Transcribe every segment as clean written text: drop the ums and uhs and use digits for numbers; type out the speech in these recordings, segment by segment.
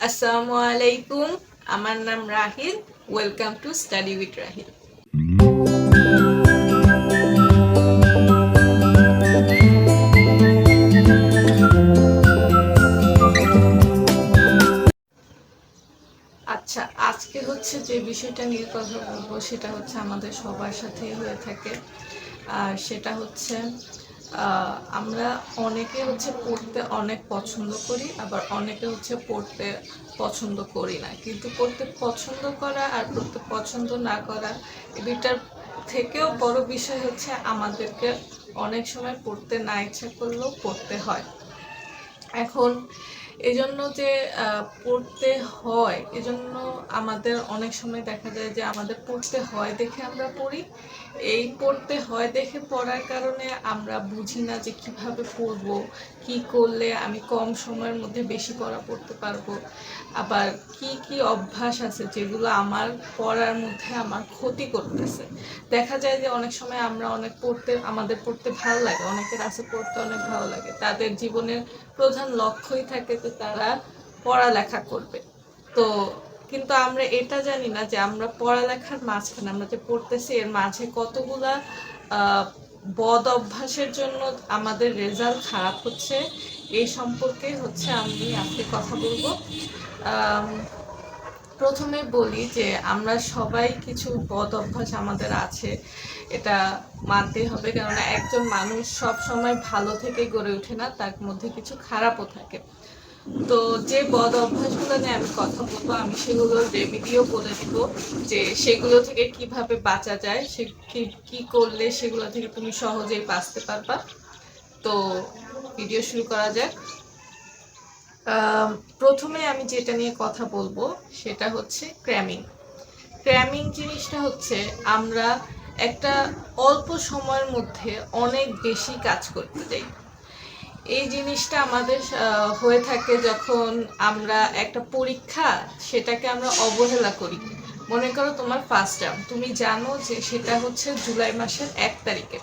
আসসালামু আলাইকুম, আমার নাম Rahil. Welcome to study with Rahil. আচ্ছা, আজকে হচ্ছে যে বিষয়টা নিয়ে কথা বলবো সেটা হচ্ছে আমাদের সবার সাথেই হয়ে থাকে। আর সেটা হচ্ছে আমরা অনেকে হচ্ছে পড়তে অনেক পছন্দ করি, আবার অনেকে হচ্ছে পড়তে পছন্দ করি না। কিন্তু পড়তে পছন্দ করা আর পড়তে পছন্দ না করা এই দুইটার থেকেও বড় বিষয় হচ্ছে আমাদেরকে অনেক সময় পড়তে না ইচ্ছা করলেও পড়তে হয়। এখন এজন্য যে পড়তে হয়, এজন্য আমাদের অনেক সময় দেখা যায় যে আমাদের পড়তে হয় দেখে আমরা পড়ি। এই পড়তে হয় দেখে পড়ার কারণে আমরা বুঝি না যে কিভাবে পড়ব, কি করলে আমি কম সময়ের মধ্যে বেশি পড়া পড়তে পারবো, আবার কি কি অভ্যাস আছে যেগুলো আমার পড়ার মধ্যে আমার ক্ষতি করতেছে। দেখা যায় যে অনেক সময় আমরা আমাদের পড়তে ভালো লাগে, অনেকের আছে পড়তে অনেক ভালো লাগে, তাদের জীবনের প্রধান লক্ষ্যই থাকে যে তারা পড়ালেখা করবে। তো কিন্তু আমরা এটা জানি না যে আমরা পড়ালেখার মাঝখানে আমরা যে পড়তেছি এর মাঝে কতগুলা বদ অভ্যাসের জন্য আমাদের রেজাল্ট খারাপ হচ্ছে। এই সম্পর্কে হচ্ছে আমি আজকে কথা বলবো। প্রথমে বলি যে আমরা সবাই কিছু বদ অভ্যাস আমাদের আছে, এটা মানতেই হবে, কেননা একজন মানুষ সব সময় ভালো থেকে গড়ে ওঠে না, তার মধ্যে কিছু খারাপও থাকে। তো যে বদ অভ্যাসগুলো নিয়ে আমি কথা বলবো, আমি সেগুলোর রেমেডিও বলে দিব যে সেগুলো থেকে কিভাবে বাঁচা যায়, সে কি করলে সেগুলো থেকে তুমি সহজেই বাঁচতে পারবা। তো ভিডিও শুরু করা যাক। প্রথমে আমি যেটা নিয়ে কথা বলবো সেটা হচ্ছে ক্র্যামিং। ক্র্যামিং জিনিসটা হচ্ছে আমরা একটা অল্প সময়ের মধ্যে অনেক বেশি কাজ করতে যাই। এই জিনিসটা আমাদের হয়ে থাকে যখন আমরা একটা পরীক্ষা, সেটাকে আমরা অবহেলা করি। মনে করো তোমার ফার্স্ট টার্ম, তুমি জানো যে সেটা হচ্ছে জুলাই মাসের 1 তারিখে,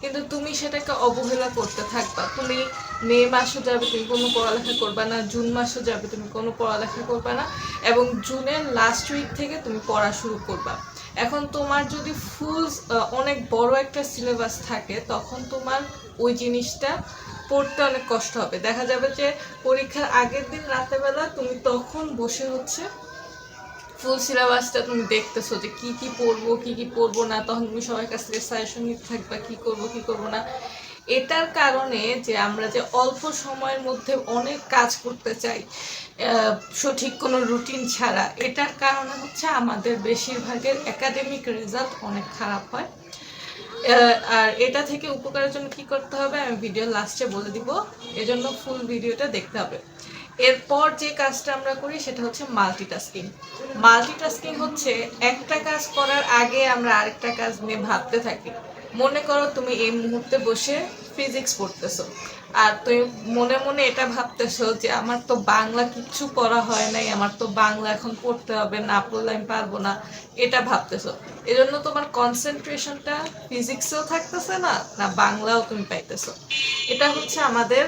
কিন্তু তুমি সেটাকে অবহেলা করতে থাকবা। তুমি মে মাসও যাবে, তুমি কোনো পড়ালেখা করবা না, জুন মাসও যাবে, তুমি কোনো পড়ালেখা করবা না, এবং জুনের লাস্ট উইক থেকে তুমি পড়া শুরু করবা। এখন তোমার যদি অনেক বড় একটা সিলেবাস থাকে, তখন তোমার ওই জিনিসটা পড়তে অনেক কষ্ট হবে। দেখা যাবে যে পরীক্ষার আগের দিন রাতেবেলা তুমি তখন বসে হচ্ছে ফুল সিলেবাসটা তুমি দেখতেছো যে কি কি পড়বো কি কি পড়বো না, তখন তুমি সবার কাছ থেকে সাজেশন নিতে থাকবা কি করবো কি করবো না। এটার কারণে যে আমরা যে অল্প সময়ের মধ্যে অনেক কাজ করতে চাই সঠিক কোনো রুটিন ছাড়া, এটার কারণে হচ্ছে আমাদের বেশিরভাগের একাডেমিক রেজাল্ট অনেক খারাপ হয়। আর এটা থেকে উপকারের জন্য কি করতে হবে আমি ভিডিও লাস্টে বলে দিব, এজন্য ফুল ভিডিওটা দেখতে হবে। এরপর যে কাজটা আমরা করি সেটা হচ্ছে মাল্টিটাস্কিং। মাল্টিটাস্কিং হচ্ছে একটা কাজ করার আগে আমরা আরেকটা কাজ নিয়ে ভাবতে থাকি। মনে করো তুমি এই মুহূর্তে বসে ফিজিক্স পড়তেছো, আর তুমি মনে মনে এটা ভাবতেছো যে আমার তো বাংলা কিচ্ছু পড়া হয় নাই, আমার তো বাংলা এখন পড়তে হবে, না পড়লে আমি পারবো না, এটা ভাবতেছো। এজন্য তোমার কনসেন্ট্রেশনটা ফিজিক্সেও থাকতেছে না, না বাংলাও তুমি পাইতেছো। এটা হচ্ছে আমাদের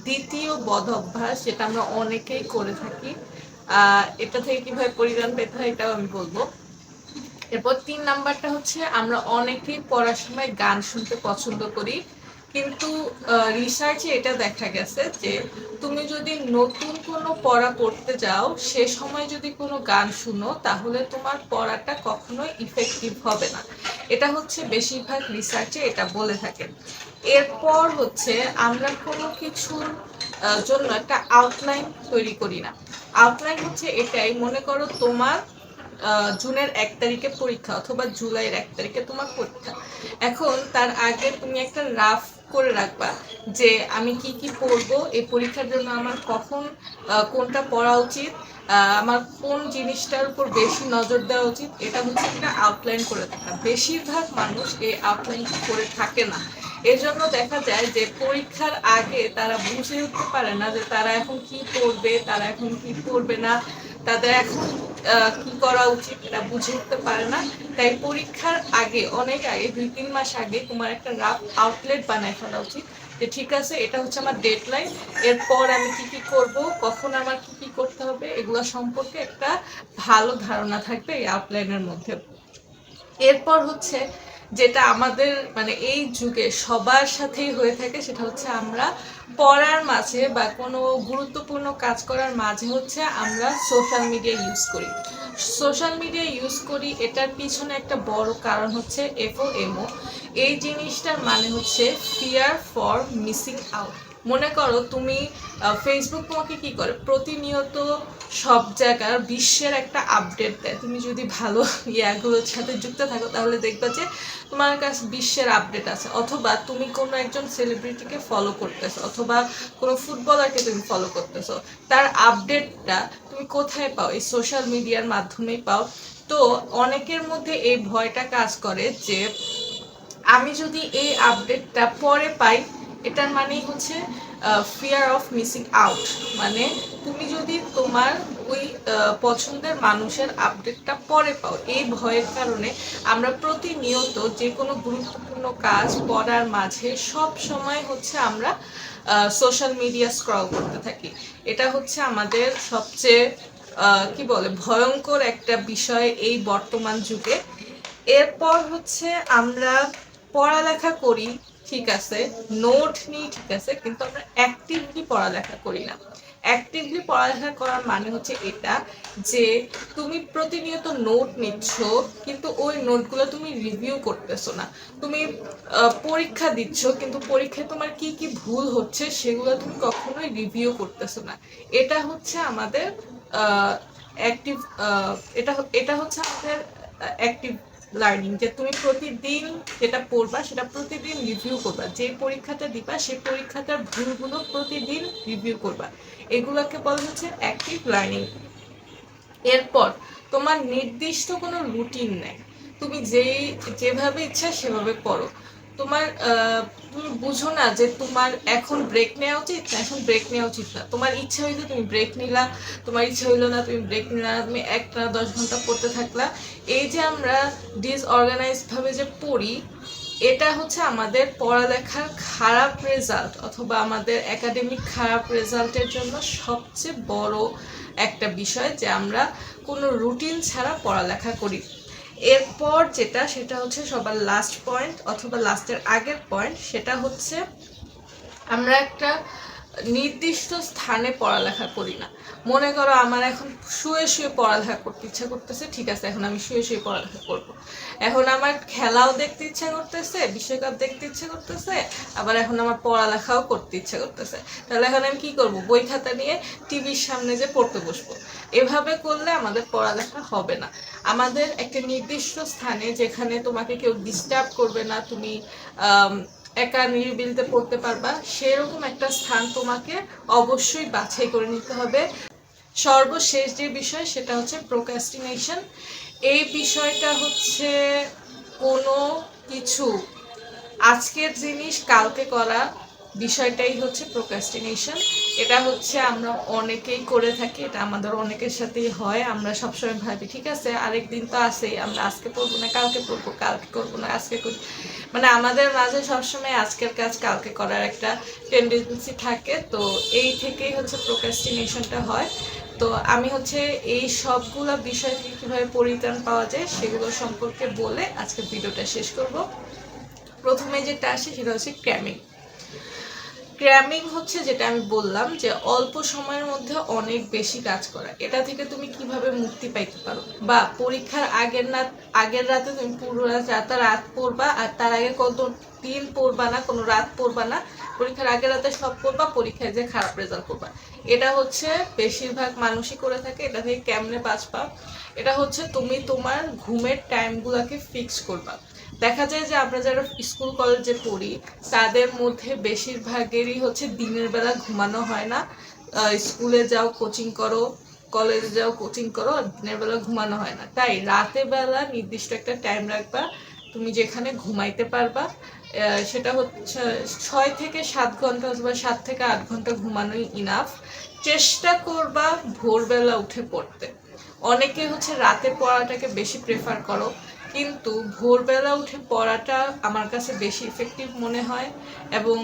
দ্বিতীয় বদ অভ্যাস, যেটা আমরা অনেকেই করে থাকি। এটা থেকে কিভাবে পরিত্রাণ পেতে হয় এটাও আমি বলবো। এরপর 3 নাম্বারটা হচ্ছে আমরা অনেকেই পড়ার সময় গান শুনতে পছন্দ করি, কিন্তু রিসার্চে এটা দেখা গেছে যে তুমি যদি নতুন কোনো পড়া পড়তে যাও সে সময় যদি কোনো গান শুনো, তাহলে তোমার পড়াটা কখনোই ইফেক্টিভ হবে না। এটা হচ্ছে বেশিরভাগ রিসার্চে এটা বলে থাকেন। এরপর হচ্ছে আমরা কোনো কিছুর জন্য একটা আউটলাইন তৈরি করি না। আউটলাইন হচ্ছে এটাই, মনে করো তোমার জুনের 1 তারিখে পরীক্ষা অথবা জুলাইয়ের 1 তারিখে তোমার পরীক্ষা। এখন তার আগে তুমি একটা রাফ করে রাখবা যে আমি কি কি পড়বো, এই পরীক্ষার জন্য আমার কখন কোনটা পড়া উচিত, আমার কোন জিনিসটার উপর বেশি নজর দেওয়া উচিত। এটা হচ্ছে একটা আউটলাইন করে থাকা। বেশিরভাগ মানুষ এই আউটলাইন করে থাকে না। এজন্য দেখা যায় যে পরীক্ষার আগে তারা বুঝে উঠতে পারে না যে তারা এখন কি পড়বে, তারা এখন কি পড়বে না, তাদের এখন কি করা উচিত এটা বুঝে উঠতে পারে না। তাই পরীক্ষার আগে, অনেক আগে, 2-3 মাস আগে তোমার একটা রাফ আউটলেট বানায় ফেলা উচিত, যে ঠিক আছে এটা হচ্ছে আমার ডেডলাইন, এরপর আমি কি কি করব, কখন আমার কি কি করতে হবে, এগুলো সম্পর্কে একটা ভালো ধারণা থাকবে এই আউটলাইনের মধ্যে। এরপর হচ্ছে যেটা আমাদের মানে এই যুগে সবার সাথেই হয়ে থাকে, সেটা হচ্ছে আমরা পড়ার মাঝে বা কোনো গুরুত্বপূর্ণ কাজ করার মাঝে হচ্ছে আমরা সোশ্যাল মিডিয়া ইউজ করি। সোশ্যাল মিডিয়া ইউজ করি, এটার পিছনে একটা বড় কারণ হচ্ছে এফওএমও। এই জিনিসটার মানে হচ্ছে ফিয়ার ফর মিসিং আউট। মনে করো তুমি ফেসবুক তোমাকে কি করে প্রতিনিয়ত সব জায়গার বিশ্বের একটা আপডেট দেয়। তুমি যদি ভালো ইয়াগুলোর সাথে যুক্ত থাকো তাহলে দেখবা যে তোমার কাছে বিশ্বের আপডেট আছে, অথবা তুমি কোনো একজন সেলিব্রিটিকে ফলো করতেছো, অথবা কোনো ফুটবলারকে তুমি ফলো করতেছো, তার আপডেটটা তুমি কোথায় পাও? এই সোশ্যাল মিডিয়ার মাধ্যমেই পাও। তো অনেকের মধ্যে এই ভয়টা কাজ করে যে আমি যদি এই আপডেটটা পরে পাই, এটার মানেই হচ্ছে ফিয়ার অফ মিসিং আউট। মানে তুমি যদি তোমার ওই পছন্দের মানুষের আপডেটটা পরে পাও, এই ভয়ের কারণে আমরা প্রতিনিয়ত যে কোনো গুরুত্বপূর্ণ কাজ পড়ার মাঝে সব সময় হচ্ছে আমরা সোশ্যাল মিডিয়া স্ক্রল করতে থাকি। এটা হচ্ছে আমাদের সবচেয়ে কি বলে ভয়ঙ্কর একটা বিষয় এই বর্তমান যুগে। এরপর হচ্ছে আমরা পড়ালেখা করি, ঠিক আছে, নোট নিই, ঠিক আছে, কিন্তু আমরা অ্যাক্টিভলি পড়ালেখা করি না। অ্যাক্টিভলি পড়ালেখা করার মানে হচ্ছে এটা যে তুমি প্রতিনিয়ত নোট নিচ্ছ, কিন্তু ওই নোটগুলো তুমি রিভিউ করতেছো না। তুমি পরীক্ষা দিচ্ছ, কিন্তু পরীক্ষায় তোমার কি কি ভুল হচ্ছে সেগুলো তুমি কখনোই রিভিউ করতেছো না। এটা হচ্ছে আমাদের অ্যাক্টিভ, এটা এটা হচ্ছে আমাদের অ্যাক্টিভ লার্নিং, যে তুমি প্রতিদিন যেটা পড়বা সেটা প্রতিদিন রিভিউ করবা, যে পরীক্ষাটা দিবা সেই পরীক্ষাটার ভুলগুলো প্রতিদিন রিভিউ করবা। এগুলোকে বলা হচ্ছে অ্যাক্টিভ লার্নিং। এরপর তোমার নির্দিষ্ট কোনো রুটিন নেই, তুমি যেভাবে ইচ্ছা সেভাবে পড়ো। তোমার তুমি বুঝো না যে তোমার এখন ব্রেক নেওয়া উচিত না, এখন ব্রেক নেওয়া উচিত না। তোমার ইচ্ছা হইলো তুমি ব্রেক নিলা, তোমার ইচ্ছা হইলো না তুমি ব্রেক নিলা না, তুমি একটা 10 ঘন্টা পড়তে থাকলা। এই যে আমরা ডিসঅর্গানাইজড ভাবে যে পড়ি, এটা হচ্ছে আমাদের পড়ালেখার খারাপ রেজাল্ট অথবা আমাদের একাডেমিক খারাপ রেজাল্টের জন্য সবচেয়ে বড় একটা বিষয়, যে আমরা কোনো রুটিন ছাড়া পড়ালেখা করি। এরপর সেটা হচ্ছে সবার লাস্ট পয়েন্ট অথবা লাস্টের আগের পয়েন্ট, সেটা হচ্ছে আমরা একটা নির্দিষ্ট স্থানে পড়ালেখা করি না। মনে করো আমার এখন শুয়ে শুয়ে পড়ালেখা করতে ইচ্ছা করতেছে, ঠিক আছে, এখন আমি শুয়ে শুয়ে পড়ালেখা করব। এখন আমার খেলাও দেখতে ইচ্ছা করতেছে, বিশ্বকাপ দেখতে ইচ্ছা করতেছে, আবার এখন আমার পড়ালেখাও করতে ইচ্ছা করতেছে। তাহলে এখন আমি কি করব? বই খাতা নিয়ে টিভির সামনে যে পড়তে বসবো। এভাবে করলে আমাদের পড়ালেখা হবে না। আমাদের একটা নির্দিষ্ট স্থানে, যেখানে তোমাকে কেউ ডিস্টার্ব করবে না, তুমি একা নিরিবিলিতে পড়তে পারবা, সেরকম একটা স্থান তোমাকে অবশ্যই বাছাই করে নিতে হবে। সর্বশেষ যে বিষয় সেটা হচ্ছে প্রোক্রাস্টিনেশন। এই বিষয়টা হচ্ছে কোনো কিছু আজকের জিনিস কালকে করা, বিষয়টাই হচ্ছে প্রোক্রাস্টিনেশন। এটা হচ্ছে আমরা অনেকেই করে থাকি, এটা আমাদের অনেকের সাথেই হয়। আমরা সবসময় ভাবি ঠিক আছে আরেকদিন তো আছেই, আমরা আজকে পড়বো না কালকে পড়বো, কালকে করবো না আজকে করি। মানে আমাদের মাঝে সবসময় আজকের কাজ কালকে করার একটা টেন্ডেন্সি থাকে। তো এই থেকেই হচ্ছে প্রোক্রাস্টিনেশনটা হয়। তো আমি হচ্ছে এই সবগুলো বিষয় থেকে কীভাবে পরিত্রাণ পাওয়া যায় সেগুলো সম্পর্কে বলে আজকে ভিডিওটা শেষ করব। প্রথমে যেটা আসে সেটা হচ্ছে ক্র্যামিং। ক্র্যামিং হচ্ছে যেটা আমি বললাম যে অল্প সময়ের মধ্যে অনেক বেশি কাজ করা। এটা থেকে তুমি কিভাবে মুক্তি পাইতে পারো, বা পরীক্ষার আগের রাতে তুমি পুরো রাত পড়বা, আর তার আগে কত দিন পড়বা না, কোনো রাত পড়বা না, পরীক্ষার আগের রাতে সব পড়বা, পরীক্ষায় যে খারাপ রেজাল্ট করবা। এটা হচ্ছে বেশিরভাগ মানুষই করে থাকে। এটা থেকে কেমনে বাঁচবা? এটা হচ্ছে তুমি তোমার ঘুমের টাইমগুলোকে ফিক্স করবা। দেখা যায় যে আমরা যারা স্কুল কলেজে পড়ি তাদের মধ্যে বেশিরভাগেরই হচ্ছে দিনের বেলা ঘুমানো হয় না। স্কুলে যাও, কোচিং করো, কলেজে যাও, কোচিং করো, আর দিনের বেলা ঘুমানো হয় না। তাই রাতে বেলা নির্দিষ্ট একটা টাইম রাখবা তুমি যেখানে ঘুমাইতে পারবা। সেটা হচ্ছে 6 থেকে 7 ঘন্টা অথবা 7 থেকে 8 ঘন্টা ঘুমানোই ইনাফ। চেষ্টা করবা ভোরবেলা উঠে পড়তে। অনেকে হচ্ছে রাতে পড়াটাকে বেশি প্রেফার করো, কিন্তু ভোরবেলা উঠে পড়াটা আমার কাছে বেশি ইফেক্টিভ মনে হয়। এবং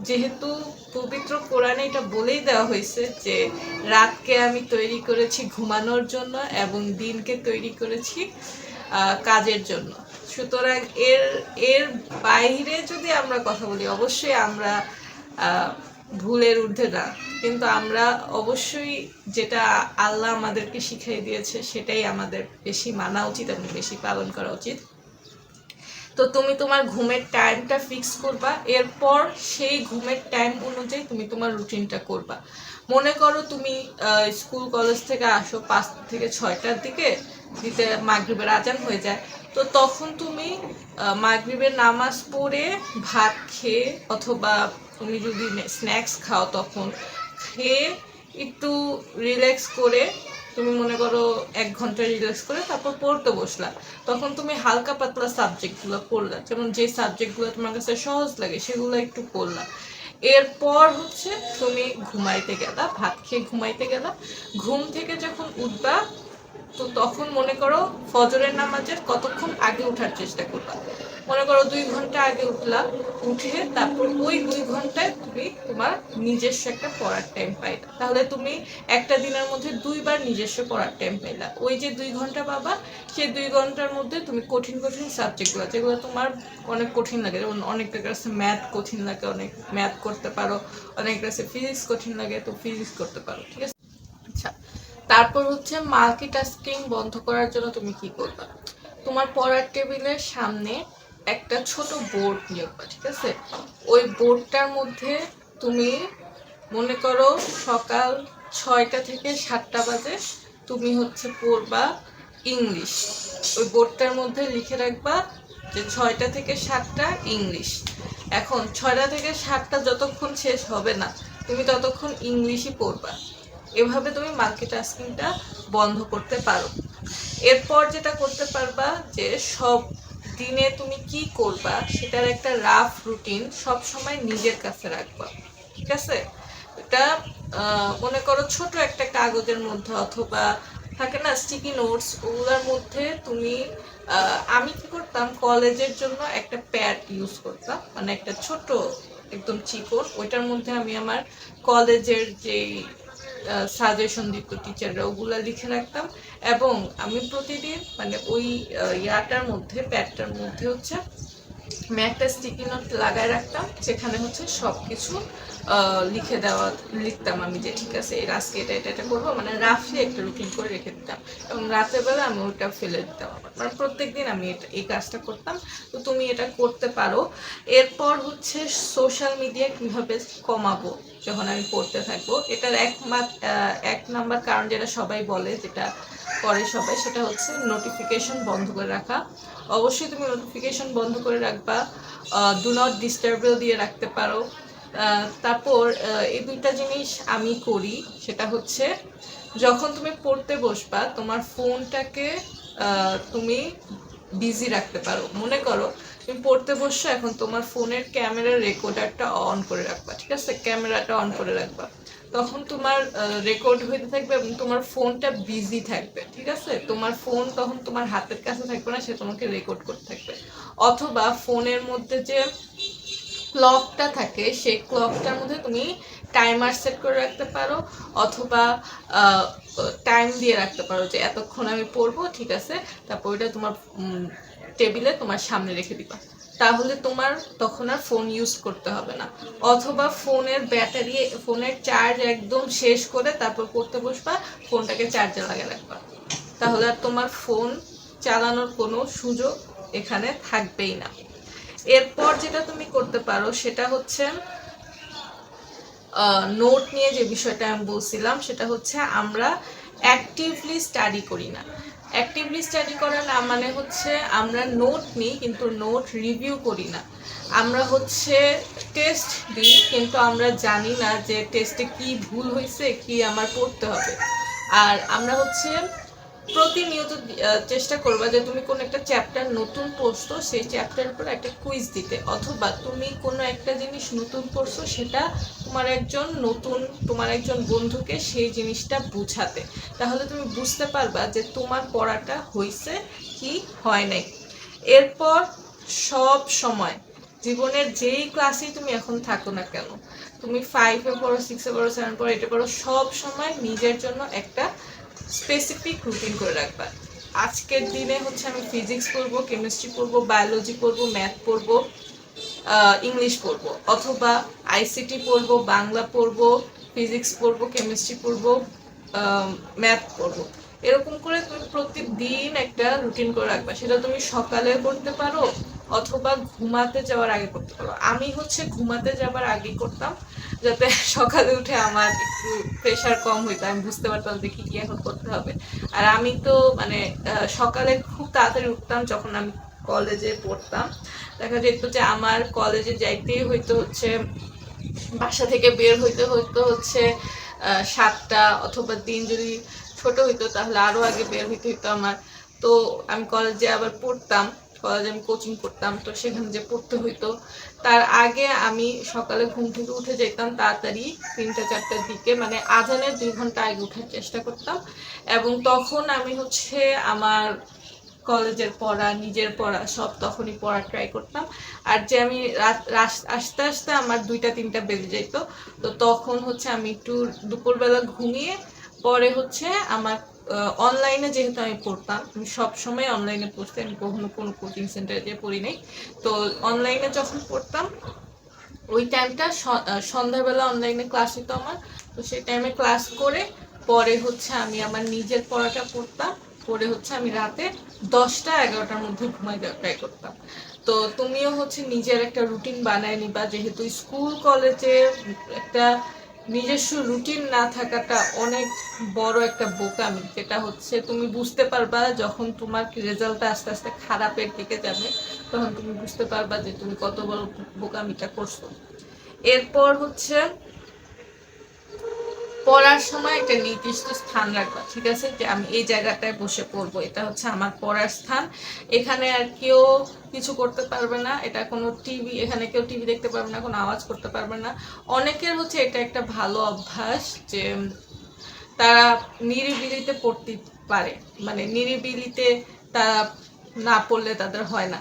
যেহেতু পবিত্র কোরআনে এটা বলেই দেওয়া হয়েছে যে রাতকে আমি তৈরি করেছি ঘুমানোর জন্য এবং দিনকে তৈরি করেছি কাজের জন্য। সুতরাং এর এর বাইরে যদি আমরা কথা বলি, অবশ্যই আমরা ভুলের ঊর্ধ্বে না, কিন্তু আমরা অবশ্যই যেটা আল্লাহ আমাদেরকে শিখিয়ে দিয়েছে সেটাই আমাদের বেশি মানা উচিত এবং বেশি পালন করা উচিত। তো তুমি তোমার ঘুমের টাইমটা ফিক্স করবা, এরপর সেই ঘুমের টাইম অনুযায়ী তুমি তোমার রুটিনটা করবা। মনে করো তুমি স্কুল কলেজ থেকে আসো 5 থেকে 6টার দিকে, দিতে মাগরিবের আজান হয়ে যায়। তো তখন তুমি মাগরিবের নামাজ পড়ে ভাত খেয়ে অথবা তুমি যদি স্ন্যাক্স খাও তখন খেয়ে একটু রিল্যাক্স করে, তুমি মনে করো 1 ঘন্টা রিল্যাক্স করে তারপর পড়তে বসলা। তখন তুমি হালকা পাতলা সাবজেক্টগুলো পড়লা, যেমন যে সাবজেক্টগুলো তোমার কাছে সহজ লাগে সেগুলো একটু পড়লা। এরপর হচ্ছে তুমি ঘুমাইতে গেলা, ভাত খেয়ে ঘুমাইতে গেলা। ঘুম থেকে যখন উঠবা তো তখন মনে করো ফজরের নামাজের কতক্ষণ আগে ওঠার চেষ্টা করবা। মনে করো 2 ঘন্টা আগে উঠলা, উঠে তারপর ওই 2 ঘন্টায় তুমি তোমার নিজস্ব একটা পড়ার টাইম পাইলা। তাহলে তুমি একটা দিনের মধ্যে 2বার নিজস্ব পড়ার টাইম পাইলা। ওই যে 2 ঘন্টা পাবা, সেই 2 ঘন্টার মধ্যে তুমি কঠিন কঠিন সাবজেক্টগুলো যেগুলো তোমার অনেক কঠিন লাগে, যেমন অনেকের কাছে ম্যাথ কঠিন লাগে, অনেক ম্যাথ করতে পারো, অনেকের কাছে ফিজিক্স কঠিন লাগে, তো ফিজিক্স করতে পারো। ঠিক আছে? আচ্ছা, তারপর হচ্ছে মাল্টিটাস্কিং বন্ধ করার জন্য তুমি কি করবা? তোমার পড়ার টেবিলের সামনে একটা ছোট বোর্ড নিয়ে, ঠিক আছে? ওই বোর্ডটার মধ্যে তুমি মনে করো সকাল 6টা থেকে 7টা বাজে তুমি হচ্ছে পড়বা ইংলিশ। ওই বোর্ডটার মধ্যে লিখে রাখবা যে 6টা থেকে 7টা ইংলিশ। এখন 6টা থেকে 7টা যতক্ষণ শেষ হবে না তুমি ততক্ষণ ইংলিশই পড়বা। এভাবে তুমি মাল্টিটাস্কিংটা বন্ধ করতে পারো। এরপর যেটা করতে পারবা যে সব দিনে তুমি কি করবা সেটার একটা রাফ রুটিন সব সময় নিজের কাছে রাখবা। ঠিক আছে? এটা মনে করো ছোট একটা কাগজের মধ্যে অথবা থাকে না স্টিকি নোটস, ওগুলোর মধ্যে তুমি আমি কি করতাম, কলেজের জন্য একটা প্যাড ইউজ করতাম, মানে একটা ছোট একদম চিকন, ওইটার মধ্যে আমি আমার কলেজের যেই সাজেশন দিত টিচাররা ওগুলা লিখে রাখতাম। এবং আমি প্রতিদিন মানে ওই ইয়াটার মধ্যে প্যাডটার মধ্যে হচ্ছে আমি একটা স্টিকি নোট লাগায় রাখতাম, যেখানে হচ্ছে সব কিছু লিখতাম আমি যে ঠিক আছে আজকে এটা এটা এটা করবো, মানে রাফলি একটা রুটিন করে রেখে দিতাম। এবং রাতের বেলা আমি ওটা ফেলে দিতাম আবার, মানে প্রত্যেকদিন আমি এই কাজটা করতাম। তো তুমি এটা করতে পারো। এরপর হচ্ছে সোশ্যাল মিডিয়া কিভাবে কমাবো যখন আমি পড়তে থাকবো, এটার এক নাম্বার কারণ যেটা সবাই বলে, যেটা করে সবাই, সেটা হচ্ছে নোটিফিকেশন বন্ধ করে রাখা। অবশ্যই তুমি নোটিফিকেশন বন্ধ করে রাখবা, ডু নট ডিস্টার্বেও দিয়ে রাখতে পারো। তারপর এই 2টা জিনিস আমি করি, সেটা হচ্ছে যখন তুমি পড়তে বসবা তোমার ফোনটাকে তুমি বিজি রাখতে পারো। মনে করো তুমি পড়তে বসছো, এখন তোমার ফোনের ক্যামেরার রেকর্ডারটা অন করে রাখবা। ঠিক আছে? ক্যামেরাটা অন করে রাখবা, তখন তোমার রেকর্ড হইতে থাকবে এবং তোমার ফোনটা বিজি থাকবে। ঠিক আছে? তোমার ফোন তখন তোমার হাতের কাছে থাকবে না, সে তোমাকে রেকর্ড করতে থাকবে। অথবা ফোনের মধ্যে যে ক্লকটা থাকে সেই ক্লকটার মধ্যে তুমি টাইমার সেট করে রাখতে পারো, অথবা টাইম দিয়ে রাখতে পারো যে এতক্ষণ আমি পড়বো। ঠিক আছে? তারপর ওইটা তোমার টেবিলে তোমার সামনে রেখে দিবা, তাহলে তোমার তখন আর ফোন ইউজ করতে হবে না। অথবা ফোনের চার্জ একদম শেষ করে তারপর পড়তে বসবা, ফোনটাকে চার্জে লাগিয়ে রাখবা, তাহলে আর তোমার ফোন চালানোর কোনো সুযোগ এখানে থাকবেই না। এরপর যেটা তুমি করতে পারো সেটা হচ্ছে নোট নিয়ে যে বিষয়টা আমি বলছিলাম, সেটা হচ্ছে আমরা অ্যাক্টিভলি স্টাডি করি না। অ্যাক্টিভলি স্টাডি করা না মানে হচ্ছে আমরা নোট নিই কিন্তু নোট রিভিউ করি না। আমরা হচ্ছে টেস্ট দিই কিন্তু আমরা জানি না যে টেস্টে কি ভুল হয়েছে, কি আমার পড়তে হবে। আর আমরা হচ্ছে প্রতিনিয়ত চেষ্টা করবা যে তুমি কোনো একটা চ্যাপ্টার নতুন পড়ছো সেই চ্যাপ্টারের উপর একটা কুইজ দিতে, অথবা তুমি কোনো একটা জিনিস নতুন পড়ছো সেটা তোমার একজন বন্ধুকে সেই জিনিসটা বুঝাতে। তাহলে তুমি বুঝতে পারবা যে তোমার পড়াটা হয়েছে কি হয় নাই। এরপর সব সময় জীবনের যেই ক্লাসেই তুমি এখন থাকো না কেন, তুমি 5-এ পড়ো, 6-এ পড়ো, 7 পড়ো, 8-এ পড়ো, সব সময় নিজের জন্য একটা স্পেসিফিক রুটিন করে রাখবা। আজকের দিনে হচ্ছে আমি ফিজিক্স পড়বো, কেমিস্ট্রি পড়বো, বায়োলজি পড়বো, ম্যাথ পড়বো, ইংলিশ পড়বো, অথবা আইসিটি পড়বো, বাংলা পড়বো, ফিজিক্স পড়বো, কেমিস্ট্রি পড়বো, ম্যাথ পড়বো। এরকম করে তুমি প্রতিদিন একটা রুটিন করে রাখবা। সেটা তুমি সকালে করতে পারো অথবা ঘুমাতে যাওয়ার আগে করতে পারো। আমি হচ্ছে ঘুমাতে যাবার আগে করতাম, যাতে সকালে উঠে আমার একটু প্রেশার কম হইতো, আমি বুঝতে পারতাম যে কি কি এখন করতে হবে। আর আমি তো মানে সকালে খুব তাড়াতাড়ি উঠতাম যখন আমি কলেজে পড়তাম। দেখা যেত যে আমার কলেজে যাইতেই হয়তো হচ্ছে বাসা থেকে বের হইতে হইতো হচ্ছে 7টা, অথবা দিন যদি ছোট হইতো তাহলে আরো আগে বের হইতে হইতো আমার। তো আমি কলেজে আবার পড়তাম, কলেজে আমি কোচিং করতাম, তো সেখানে যে পড়তে হইতো তার আগে আমি সকালে ঘুম থেকে উঠে যেতাম তাড়াতাড়ি 3টা-4টার দিকে, মানে আজানের 2 ঘন্টা আগে ওঠার চেষ্টা করতাম। এবং তখন আমি হচ্ছে আমার কলেজের পড়া, নিজের পড়া সব তখনই পড়ার ট্রাই করতাম। আর যে আমি আস্তে আস্তে আমার 2টা-3টা বেজে যেত, তো তখন হচ্ছে আমি একটু দুপুরবেলা ঘুমিয়ে পরে হচ্ছে আমার অনলাইনে, যেহেতু আমি পড়তাম, আমি সবসময় অনলাইনে পড়তাম, আমি কখনো কোনো কোচিং সেন্টারে যেয়ে পড়ি নাই। তো অনলাইনে যখন পড়তাম ওই টাইমটা সন্ধ্যাবেলা অনলাইনে ক্লাস হতো আমার, তো সেই টাইমে ক্লাস করে পরে হচ্ছে আমি আমার নিজের পড়াটা পড়তাম, পরে হচ্ছে আমি রাতে 10টা-11টার মধ্যে ঘুমাই যাওয়ার ট্রাই করতাম। তো তুমিও হচ্ছে নিজের একটা রুটিন বানায় নিবা, যেহেতু স্কুল কলেজে একটা নিজস্ব রুটিন না থাকাটা অনেক বড় একটা বোকামি, যেটা হচ্ছে তুমি বুঝতে পারবা যখন তোমার রেজাল্টটা আস্তে আস্তে খারাপের দিকে যাবে, তখন তুমি বুঝতে পারবা যে তুমি কত বড় বোকামিটা করছো। এরপর হচ্ছে পড়ার সময় একটা নির্দিষ্ট স্থান রাখবা, ঠিক আছে, যে আমি এই জায়গাটায় বসে পড়বো, এটা হচ্ছে আমার পড়ার স্থান, এখানে আর কেউ কিছু করতে পারবে না, এটা কোনো টিভি, এখানে কেউ টিভি দেখতে পারবে না, কোনো আওয়াজ করতে পারবে না। অনেকের হচ্ছে এটা একটা ভালো অভ্যাস যে তারা নিরিবিলিতে পড়তে পারে, মানে নিরিবিলিতে তারা না পড়লে তাদের হয় না।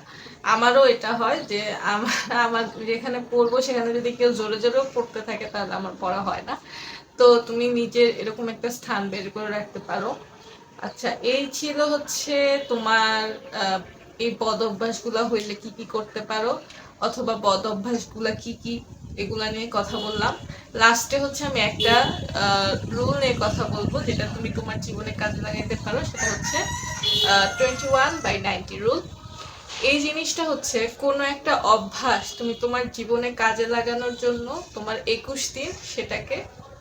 আমারও এটা হয় যে আমার আমার যেখানে পড়বো সেখানে যদি কেউ জোরে জোরেও পড়তে থাকে তাহলে আমার পড়া হয় না। তো তুমি নিজের এরকম একটা স্থান বের করে রাখতে পারো। আচ্ছা, এই ছিল হচ্ছে তোমার এই বদ অভ্যাসগুলো হইলে কি কি করতে পারো, অথবা বদ অভ্যাসগুলো কি কি, এগুলা নিয়ে কথা বললাম। লাস্টে হচ্ছে আমি একটা রুল নিয়ে কথা বলবো যেটা তুমি তোমার জীবনে কাজে লাগাইতে পারো, সেটা হচ্ছে 21/90 রুল। এই জিনিসটা হচ্ছে কোনো একটা অভ্যাস তুমি তোমার জীবনে কাজে লাগানোর জন্য তোমার 21 দিন সেটাকে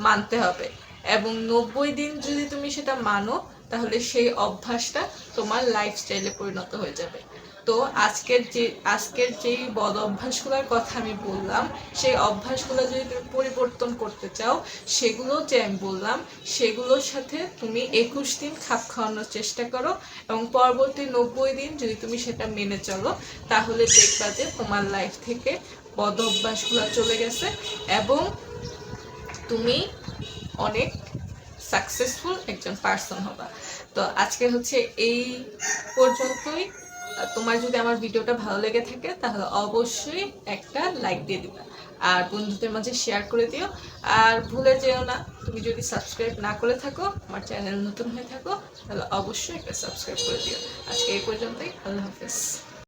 মানতে হবে, এবং 90 দিন যদি তুমি সেটা মানো তাহলে সেই অভ্যাসটা তোমার লাইফস্টাইলে পরিণত হয়ে যাবে। তো আজকের যেই বদ অভ্যাসগুলোর কথা আমি বললাম, সেই অভ্যাসগুলো যদি তুমি পরিবর্তন করতে চাও, সেগুলো যে আমি বললাম সেগুলোর সাথে তুমি 21 দিন খাপ খাওয়ানোর চেষ্টা করো, এবং পরবর্তী 90 দিন যদি তুমি সেটা মেনে চলো তাহলে দেখবা যে তোমার লাইফ থেকে বদ অভ্যাসগুলো চলে গেছে এবং তুমি অনেক সাকসেসফুল একজন পার্সন হবা। তো আজকে হচ্ছে এই পর্যন্তই। তোমার যদি আমার ভিডিওটা ভালো লেগে থাকে তাহলে অবশ্যই একটা লাইক দিয়ে দিবা, আর বন্ধুদের মাঝে শেয়ার করে দিও। আর ভুলে যেও না, তুমি যদি সাবস্ক্রাইব না করে থাকো, আমার চ্যানেল নতুন হয়ে থাকো, তাহলে অবশ্যই একটা সাবস্ক্রাইব করে দিও। আজকে এই পর্যন্তই, আল্লাহ হাফেজ।